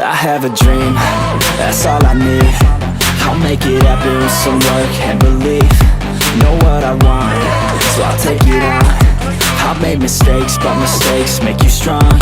I have a dream, that's all I need. I'll make it happen with some work and belief. Know what I want, so I'll take it on. I've made mistakes, but mistakes make you strong.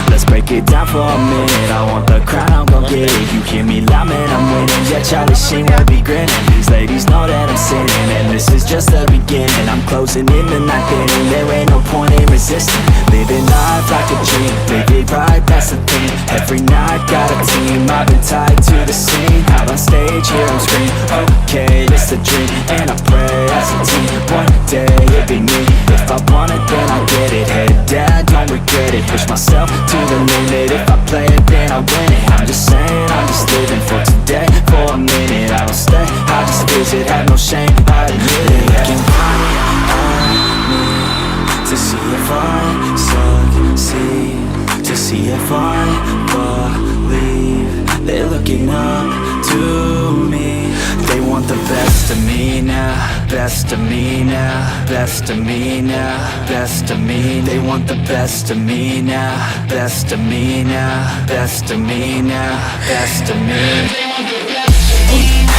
Let's break it down for a minute. I want the crown, I'm gon' get it. You hear me loud, man, I'm winning. Yeah, Charlie Sheen will be grinning. These ladies know that I'm sinning, and this is just the beginning. I'm closing in the night inning. There ain't no point in resisting. Living life like a dream, live it right, that's the thing. Every night got a team, I've been tied to the scene. Out on stage, here I'm scream. Okay, it's a dream, and I pray as a team. One day it'll be me. If I want it, then I'll get it. Head down, don't regret it. Push myself to the limit. If I play it, then I win it. I'm just saying, I'm just living for today. For a minute, I don't stay, I just visit. Have no shame, I admit it. Looking right at me to see if I succeed, to see if I believe. They're looking up to me. They want the best of me now, best of me now, best of me now, best of me. They want the best of me now, best of me now, best of me now, best of me. They want the best of me now.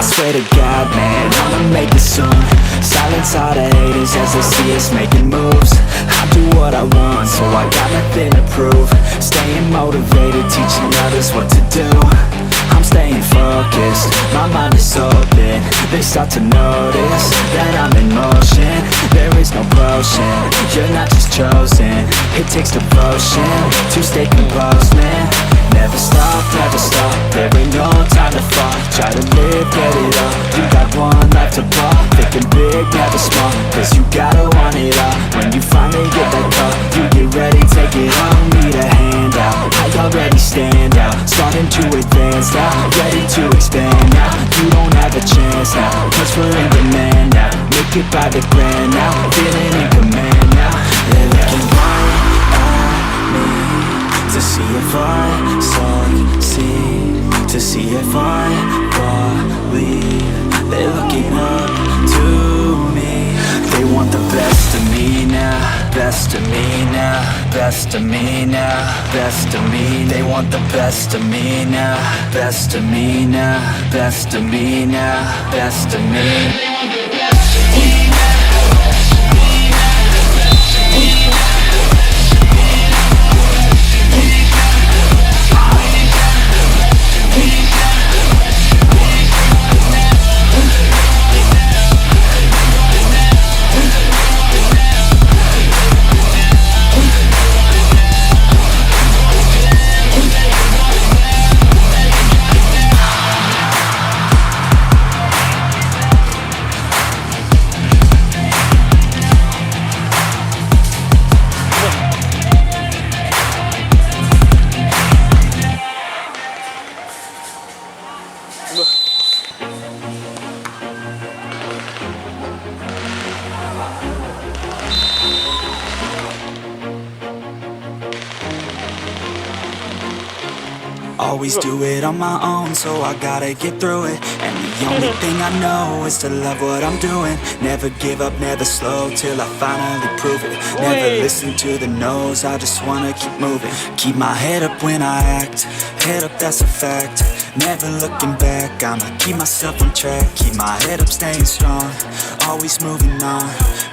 Swear to God, man, I'ma make it soon. Silence all the haters as they see us making moves. I do what I want, so I got nothing to prove. Staying motivated, teaching others what to do. I'm staying focused, my mind is open. They start to notice that I'm in motion. There is no potion, you're not just chosen. It takes devotion to stay composed, man. Never stop, there ain't no time to fall. Try to live, get it up, you got one life to ball. Thinking big, never small, cause you gotta want it all. When you finally get that call, you get ready, take it on. Need a hand out, I already stand out. Starting to advance now, ready to expand now. You don't have a chance now, cause we're in demand now. Make it by the grand now, feeling in command now. They're looking right at me to see if I succeed, to see if I believe. They're looking up to me. They want the best of me now, best of me now, best of me now, best of me. They want the best of me now, best of me now, best of me now, best of me. They want the best of me now. Always do it on my own, so I gotta get through it. And the only thing I know is to love what I'm doing. Never give up, never slow, till I finally prove it. Never listen to the no's, I just wanna keep moving. Keep my head up when I act, head up, that's a fact. Never looking back, I'ma keep myself on track. Keep my head up, staying strong, always moving on.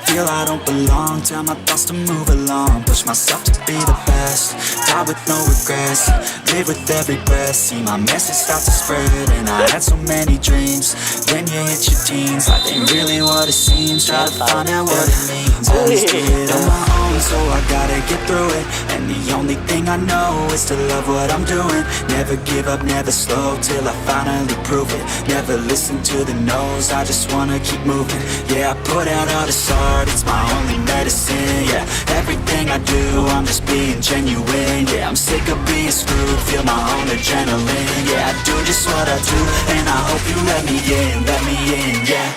Feel I don't belong, tell my thoughts to move along. Push myself to be the best, die with no regrets. Live with every breath, see my message start to spread. And I had so many dreams, then you hit your teens. Life ain't really what it seems, try to find out what it means. At least do it on my own, so I gotta get through it. And the only thing I know is to love what I'm doing. Never give up, never slow, till I finally prove it. Never listen to the no's, I just wanna keep moving. Yeah, I put out all this art, it's my only medicine. Yeah, everything I do, I'm just being genuine. Yeah, I'm sick of being screwed, feel my own adrenaline. Yeah, Yeah, I do just what I do, and I hope you let me in, yeah.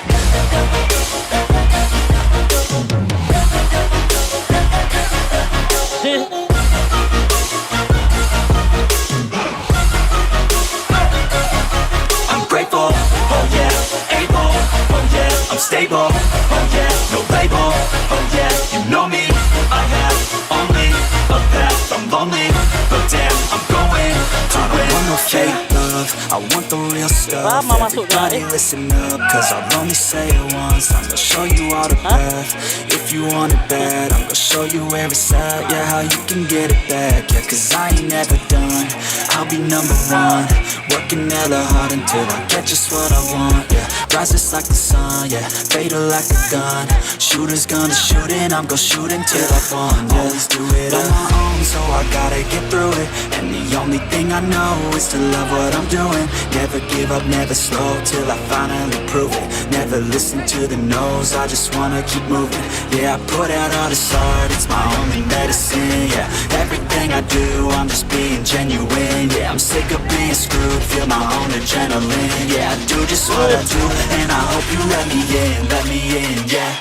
I'm grateful, oh yeah, able, oh yeah, I'm stable, oh yeah, no label, oh yeah, you know me, I have only a path, I'm lonely, but damn, I'm going to win. I want no fake love, I want the real stuff. Everybody listen up, cause I'll only say it once. I'm gonna show you all the path, if you want it bad. I'm gonna show you where it's at, yeah, how you can get it back. Yeah, cause I ain't never done, I'll be number one. Working hella hard until I get just what I want, yeah. Rises like the sun, yeah, fatal like a gun. Shooter's gonna shoot and I'm gonna shoot until I won, yeah. Always do it on my own, so I gotta get through it. And the only thing I know is to love what I'm doing. Never give up, never slow, till I finally prove it. Never listen to the no's, I just wanna keep moving. Yeah, I put out all this art, it's my only medicine, yeah. Everything I do, I'm just being genuine, yeah. I'm sick of being screwed, feel my own adrenaline. Yeah, I do just what I do, and I hope you let me in, yeah.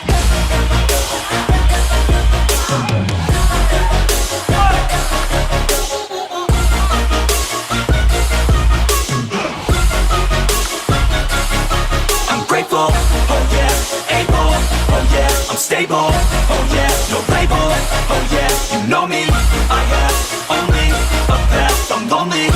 I'm grateful, oh yeah, able, oh yeah, I'm stable, oh yeah, no label, oh yeah, you know me, I have only a path, I'm lonely,